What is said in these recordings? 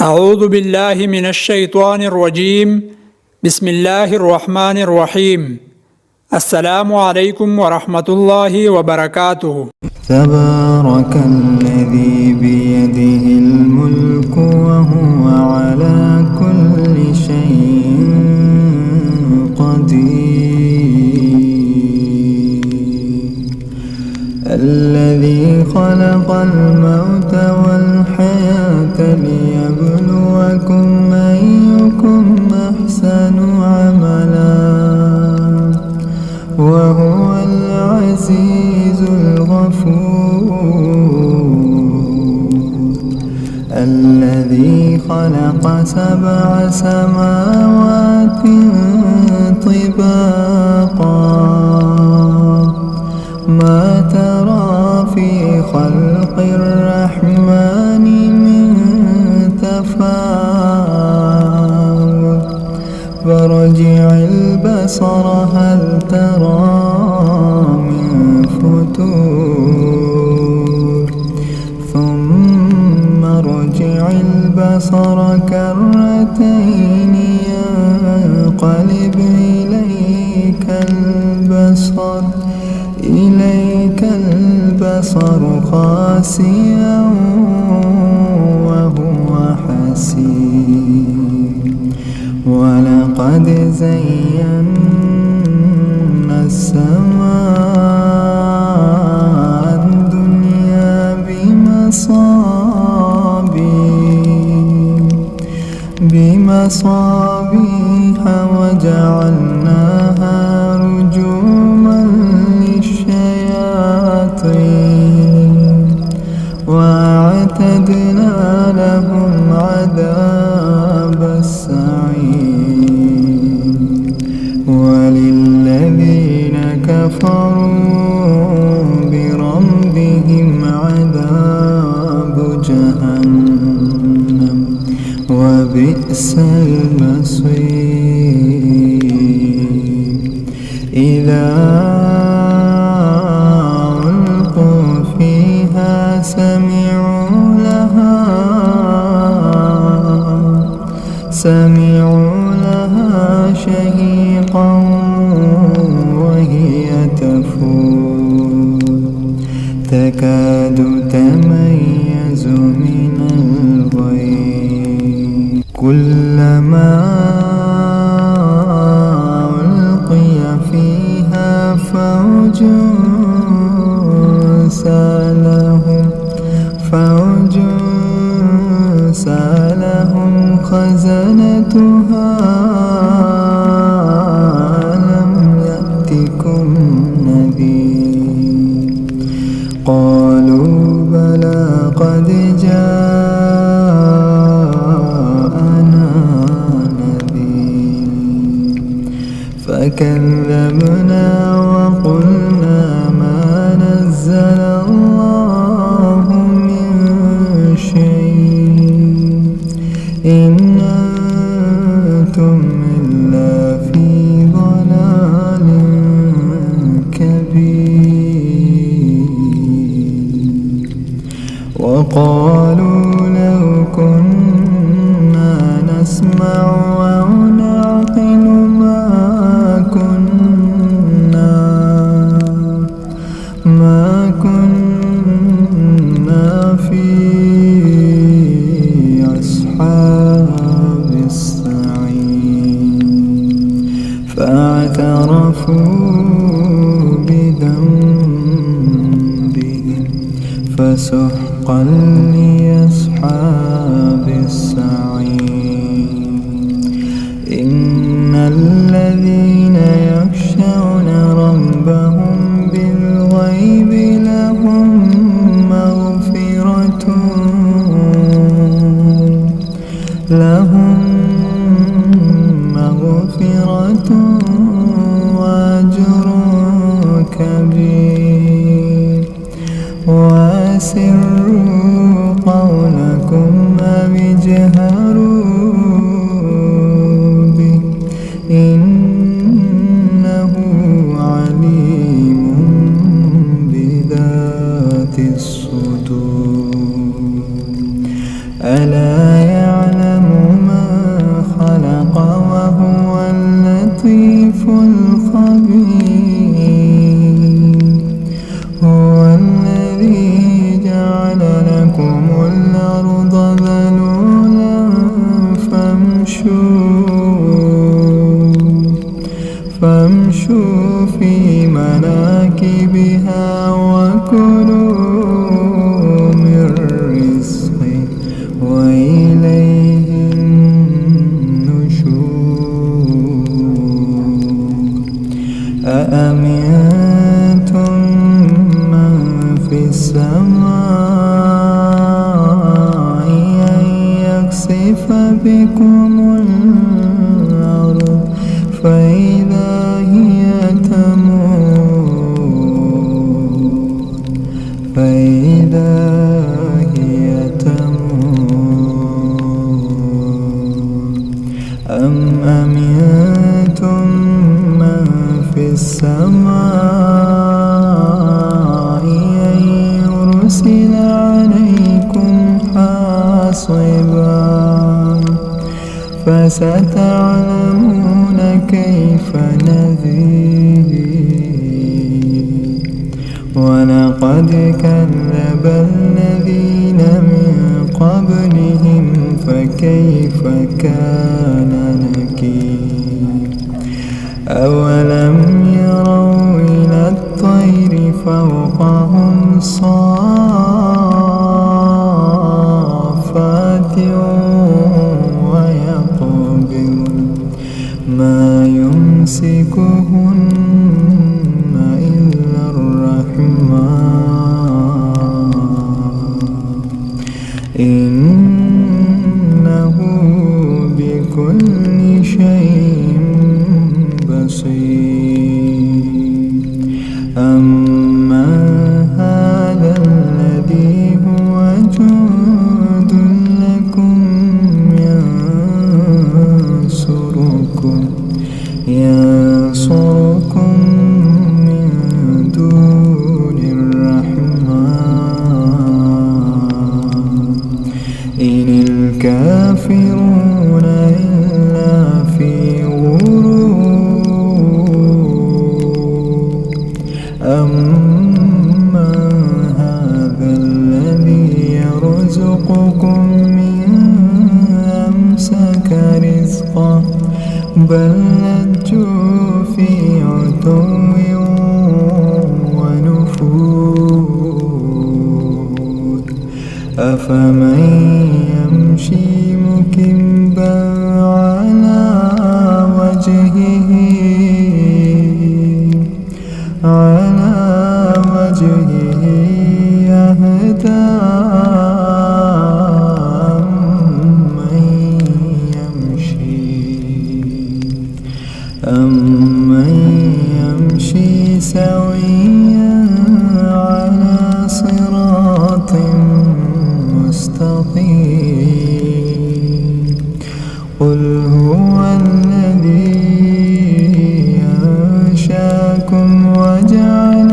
أعوذ بالله من الشيطان الرجيم. بسم الله الرحمن الرحيم. السلام عليكم ورحمة الله وبركاته. تبارك الذي بيده الملك وهو على كل شيء قدير. الذي خلق الموت والحياة ليبلوكم أيكم أحسن عملا وهو العزيز الغفور. الذي خلق 7 سماوات طباقا ما ترى في خلق الرحمن من تفاوت فارجع البصر هل ترى من فتور ثم ارجع البصر كرتين ينقلب إليك البصر خاسئا وهو حسير. ولقد زينا السماء الدنيا بمصابيح وجعلناها رجوما للشياطين وأعتدنا لهم عذاب السعير. وللذين كفروا بربهم عذاب جهنم وبئس المصير. إذا ألقوا فيها سمعوا لها شهيقا وهي تفور تكاد تميز من الغيظ. كلما ألقي فيها فوج سألهم خزنتها ألم يأتكم نذير قالوا بلى قد جاءنا نذير فكذبنا وقلنا ما نزل الله من شيء إن أنتم إلا في ضلال كبير. وقالوا لو كنا نسمع أو نعقل ما كنا في أصحاب السعير. فاعترفوا بذنبهم فسحقا لأصحاب السعير. إن الذين يخشون ربهم بالغيب لهم مغفرة وأجر كبير. وأسروا قولكم أو اجهروا به إنه عليم بذات الصدور. ألا يعلم وإليه النشور أأمنتم من في السماء أن يخسف بكم الأرض فإذا هي تمور أم أمنتم من في السماء أن يرسل عليكم حاصبا فستعلمون كيف نذير ولقد كذب الذين من قبلهم فكيف كان نكير أولم يروا إلى الطير فوقهم صافات ويقبض ما يمسكهن إلا الرحمن إنه بكل شيء بصير أما هذا الذي هو جند لكم ينصركم من دون الرحمن إن الكافرون إلا في غرور أما هذا الذي يرزقكم من أمسك رزقه بل لجوا في عتو ونفور أفمن يمشي مكبا على وجهه أهدى أمن يمشي سويا على صراط مستقيم قل هو الذي أنشأكم وجعل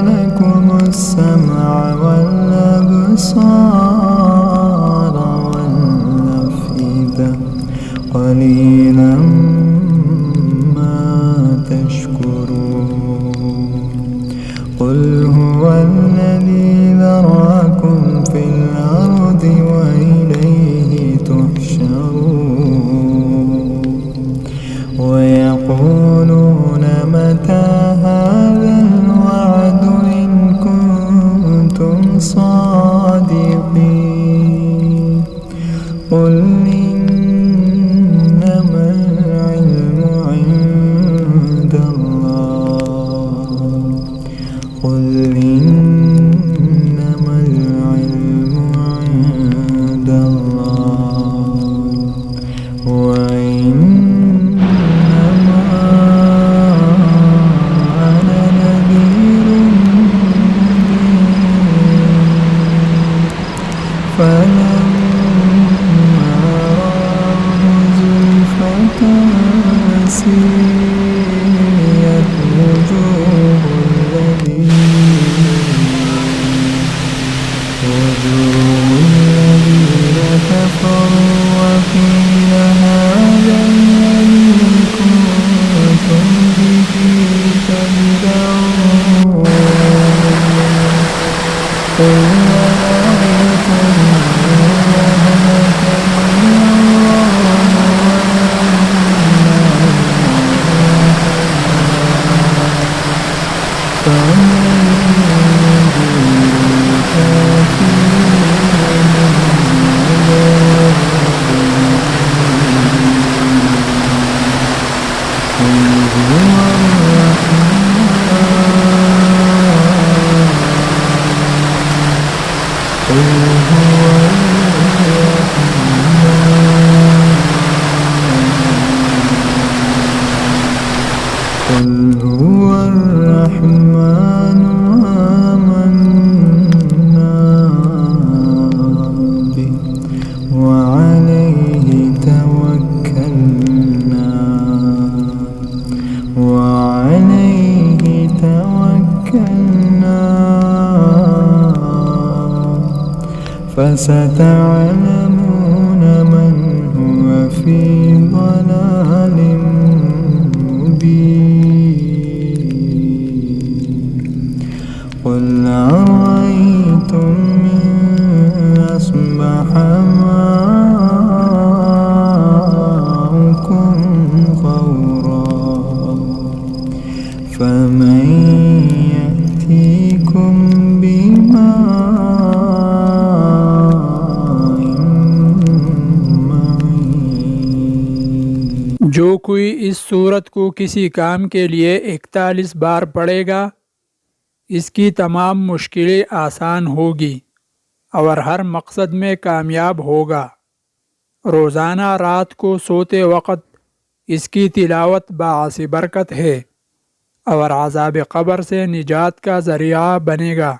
لكم السمع والأبصار والأفئدة قليلا ما تشكرون قل هو الذي ذرأكم في الأرض وإليه تحشرون ويقولون متى هذا الوعد إن كنتم صادقين قل إنما العلم عند الله قل إنما قل هو الرحمن آمنا به وعليه توكلنا فستعلمون من هو في ضلال قل أرأيتم إن أصبح ماؤكم غورا فمن يأتيكم بماء معين। जो कोई इस सूरत को किसी काम के लिए 41 बार पढ़ेगा इसकी तमाम मुश्किलें आसान होगी और हर मकसद में कामयाब होगा। रोज़ाना रात को सोते वक़्त इसकी तिलावत बाअस बरकत है और अज़ाब क़ब्र से निजात का ज़रिया बनेगा।